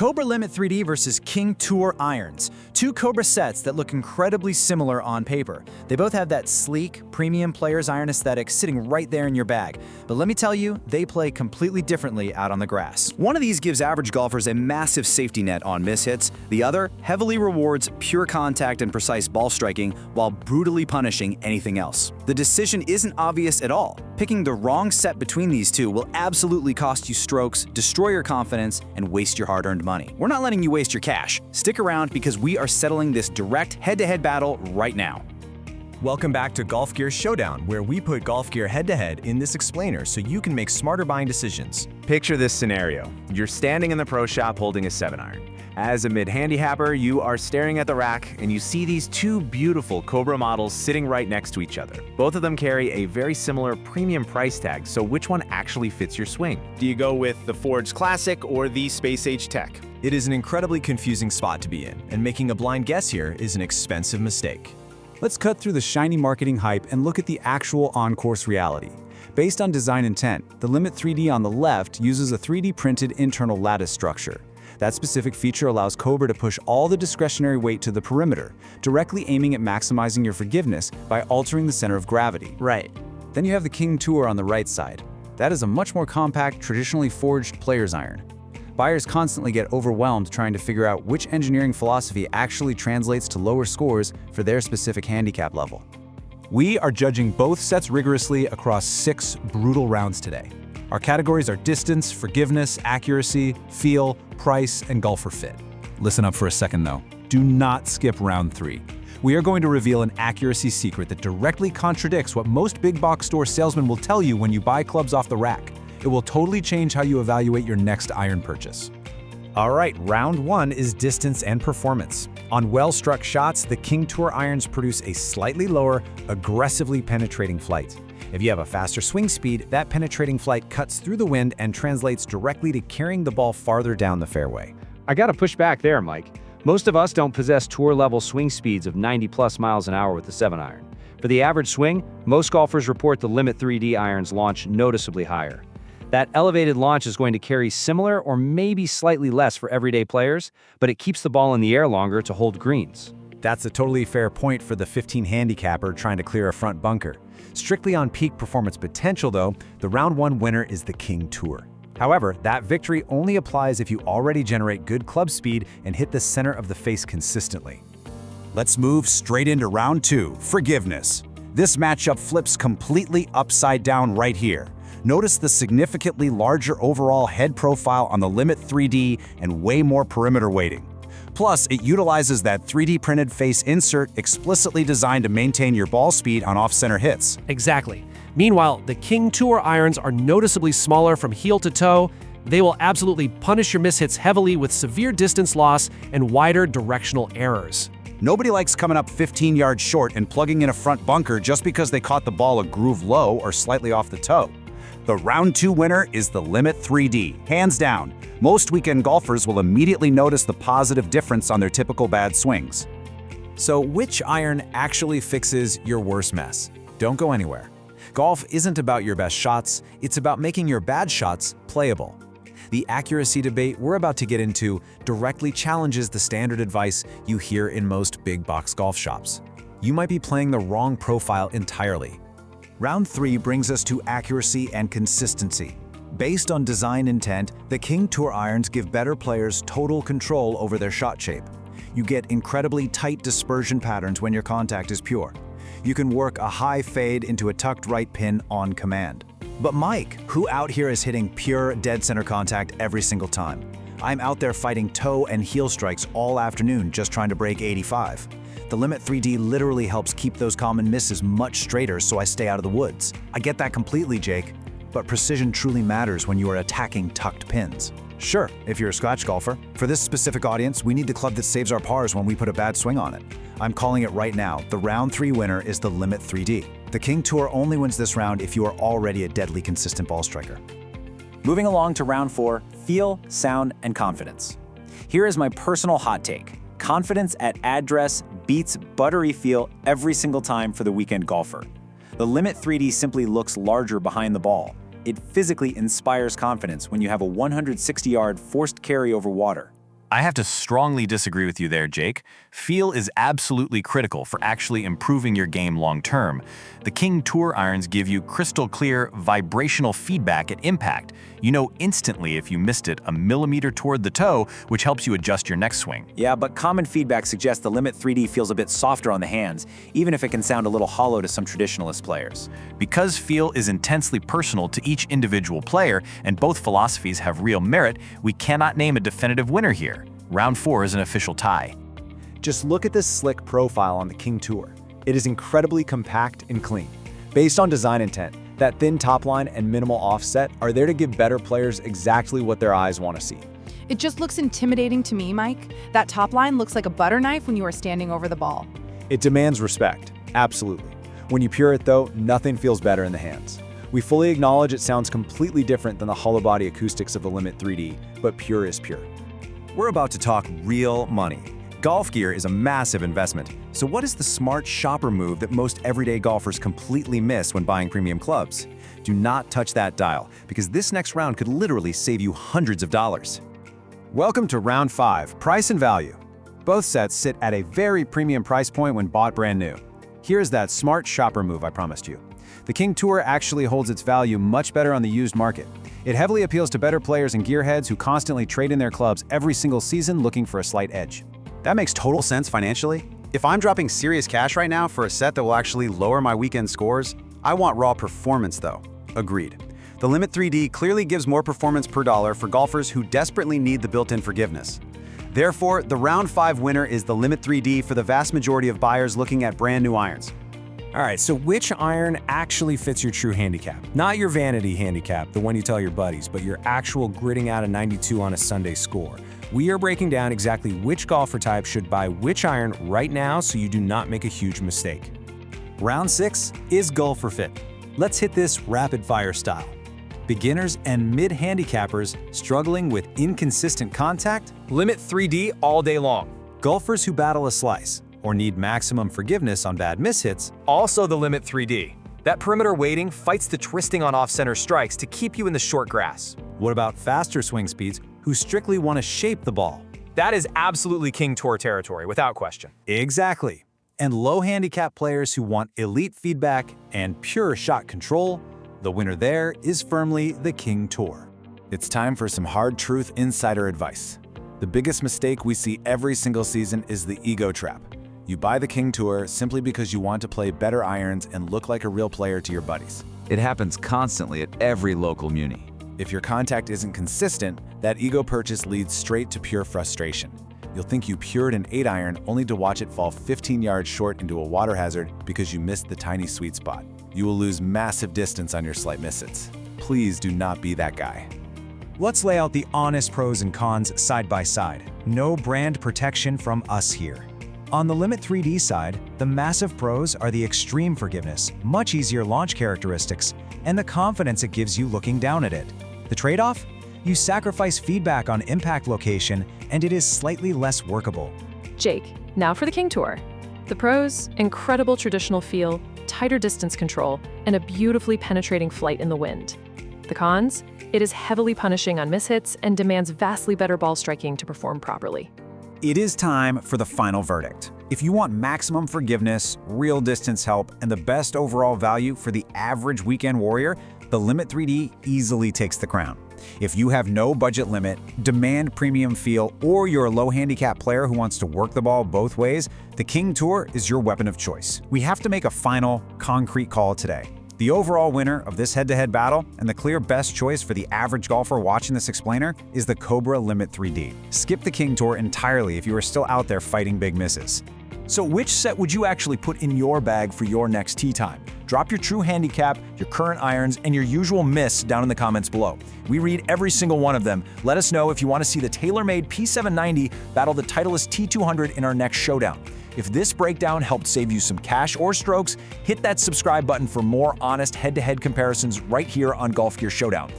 Cobra Limit3D versus King Tour irons. Two Cobra sets that look incredibly similar on paper. They both have that sleek, premium player's iron aesthetic sitting right there in your bag. But let me tell you, they play completely differently out on the grass. One of these gives average golfers a massive safety net on mishits. The other heavily rewards pure contact and precise ball striking while brutally punishing anything else. The decision isn't obvious at all. Picking the wrong set between these two will absolutely cost you strokes, destroy your confidence, and waste your hard-earned money. We're not letting you waste your cash. Stick around because we are settling this direct head-to-head battle right now. Welcome back to Golf Gear Showdown, where we put golf gear head-to-head in this explainer so you can make smarter buying decisions. Picture this scenario. You're standing in the pro shop holding a 7-iron. As a mid-handicapper, you are staring at the rack and you see these two beautiful Cobra models sitting right next to each other. Both of them carry a very similar premium price tag, so which one actually fits your swing? Do you go with the Forged Classic or the Space Age Tech? It is an incredibly confusing spot to be in, and making a blind guess here is an expensive mistake. Let's cut through the shiny marketing hype and look at the actual on-course reality. Based on design intent, the Limit3D on the left uses a 3D printed internal lattice structure. That specific feature allows Cobra to push all the discretionary weight to the perimeter, directly aiming at maximizing your forgiveness by altering the center of gravity. Right. Then you have the King Tour on the right side. That is a much more compact, traditionally forged player's iron. Buyers constantly get overwhelmed trying to figure out which engineering philosophy actually translates to lower scores for their specific handicap level. We are judging both sets rigorously across 6 brutal rounds today. Our categories are distance, forgiveness, accuracy, feel, price, and golfer fit. Listen up for a second though. Do not skip round 3. We are going to reveal an accuracy secret that directly contradicts what most big box store salesmen will tell you when you buy clubs off the rack. It will totally change how you evaluate your next iron purchase. All right, round 1 is distance and performance. On well-struck shots, the King Tour irons produce a slightly lower, aggressively penetrating flight. If you have a faster swing speed, that penetrating flight cuts through the wind and translates directly to carrying the ball farther down the fairway. I gotta push back there, Mike. Most of us don't possess tour-level swing speeds of 90+ miles an hour with the 7-iron. For the average swing, most golfers report the Limit3D irons launch noticeably higher. That elevated launch is going to carry similar or maybe slightly less for everyday players, but it keeps the ball in the air longer to hold greens. That's a totally fair point for the 15 handicapper trying to clear a front bunker. Strictly on peak performance potential though, the round 1 winner is the King Tour. However, that victory only applies if you already generate good club speed and hit the center of the face consistently. Let's move straight into round 2, forgiveness. This matchup flips completely upside down right here. Notice the significantly larger overall head profile on the Limit3D and way more perimeter weighting. Plus, it utilizes that 3D printed face insert explicitly designed to maintain your ball speed on off-center hits. Exactly. Meanwhile, the King Tour irons are noticeably smaller from heel to toe. They will absolutely punish your mishits heavily with severe distance loss and wider directional errors. Nobody likes coming up 15 yards short and plugging in a front bunker just because they caught the ball a groove low or slightly off the toe. The round 2 winner is the Limit3D, hands down. Most weekend golfers will immediately notice the positive difference on their typical bad swings. So which iron actually fixes your worst mess? Don't go anywhere. Golf isn't about your best shots, it's about making your bad shots playable. The accuracy debate we're about to get into directly challenges the standard advice you hear in most big box golf shops. You might be playing the wrong profile entirely. Round 3 brings us to accuracy and consistency. Based on design intent, the King Tour irons give better players total control over their shot shape. You get incredibly tight dispersion patterns when your contact is pure. You can work a high fade into a tucked right pin on command. But Mike, who out here is hitting pure dead center contact every single time? I'm out there fighting toe and heel strikes all afternoon just trying to break 85. The Limit3D literally helps keep those common misses much straighter so I stay out of the woods. I get that completely, Jake, but precision truly matters when you are attacking tucked pins. Sure, if you're a scratch golfer. For this specific audience, we need the club that saves our pars when we put a bad swing on it. I'm calling it right now. The round 3 winner is the Limit3D. The King Tour only wins this round if you are already a deadly consistent ball striker. Moving along to round 4, feel, sound, and confidence. Here is my personal hot take. Confidence at address beats buttery feel every single time for the weekend golfer. The Limit3D simply looks larger behind the ball. It physically inspires confidence when you have a 160-yard forced carry over water. I have to strongly disagree with you there, Jake. Feel is absolutely critical for actually improving your game long term. The King Tour irons give you crystal clear vibrational feedback at impact. You know instantly if you missed it a millimeter toward the toe, which helps you adjust your next swing. Yeah, but common feedback suggests the Limit3D feels a bit softer on the hands, even if it can sound a little hollow to some traditionalist players. Because feel is intensely personal to each individual player, and both philosophies have real merit, we cannot name a definitive winner here. Round 4 is an official tie. Just look at this slick profile on the King Tour. It is incredibly compact and clean. Based on design intent, that thin top line and minimal offset are there to give better players exactly what their eyes want to see. It just looks intimidating to me, Mike. That top line looks like a butter knife when you are standing over the ball. It demands respect, absolutely. When you pure it though, nothing feels better in the hands. We fully acknowledge it sounds completely different than the hollow body acoustics of the Limit3D, but pure is pure. We're about to talk real money. Golf gear is a massive investment, so what is the smart shopper move that most everyday golfers completely miss when buying premium clubs? Do not touch that dial, because this next round could literally save you hundreds of dollars. Welcome to round 5, price and value. Both sets sit at a very premium price point when bought brand new. Here's that smart shopper move I promised you. The King Tour actually holds its value much better on the used market. It heavily appeals to better players and gearheads who constantly trade in their clubs every single season looking for a slight edge. That makes total sense financially. If I'm dropping serious cash right now for a set that will actually lower my weekend scores, I want raw performance though. Agreed. The Limit3D clearly gives more performance per dollar for golfers who desperately need the built-in forgiveness. Therefore, the round 5 winner is the Limit3D for the vast majority of buyers looking at brand new irons. All right, so which iron actually fits your true handicap? Not your vanity handicap, the one you tell your buddies, but your actual gritting out a 92 on a Sunday score. We are breaking down exactly which golfer type should buy which iron right now so you do not make a huge mistake. Round 6 is golfer fit. Let's hit this rapid fire style. Beginners and mid-handicappers struggling with inconsistent contact? Limit3D all day long. Golfers who battle a slice or need maximum forgiveness on bad mishits? Also the Limit3D. That perimeter weighting fights the twisting on off-center strikes to keep you in the short grass. What about faster swing speeds who strictly want to shape the ball? That is absolutely King Tour territory, without question. Exactly. And low handicap players who want elite feedback and pure shot control? The winner there is firmly the King Tour. It's time for some hard truth insider advice. The biggest mistake we see every single season is the ego trap. You buy the King Tour simply because you want to play better irons and look like a real player to your buddies. It happens constantly at every local muni. If your contact isn't consistent, that ego purchase leads straight to pure frustration. You'll think you pured an 8-iron only to watch it fall 15 yards short into a water hazard because you missed the tiny sweet spot. You will lose massive distance on your slight misses. Please do not be that guy. Let's lay out the honest pros and cons side by side. No brand protection from us here. On the Limit3D side, the massive pros are the extreme forgiveness, much easier launch characteristics, and the confidence it gives you looking down at it. The trade-off? You sacrifice feedback on impact location, and it is slightly less workable. Jake, now for the King Tour. The pros: incredible traditional feel, tighter distance control, and a beautifully penetrating flight in the wind. The cons? It is heavily punishing on mishits and demands vastly better ball striking to perform properly. It is time for the final verdict. If you want maximum forgiveness, real distance help, and the best overall value for the average weekend warrior, the Limit3D easily takes the crown. If you have no budget limit, demand premium feel, or you're a low handicap player who wants to work the ball both ways, the King Tour is your weapon of choice. We have to make a final, concrete call today. The overall winner of this head-to-head battle and the clear best choice for the average golfer watching this explainer is the Cobra Limit3D. Skip the King Tour entirely if you are still out there fighting big misses. So which set would you actually put in your bag for your next tee time? Drop your true handicap, your current irons, and your usual miss down in the comments below. We read every single one of them. Let us know if you want to see the tailor-made P790 battle the Titleist T200 in our next showdown. If this breakdown helped save you some cash or strokes, hit that subscribe button for more honest head-to-head comparisons right here on Golf Gear Showdown.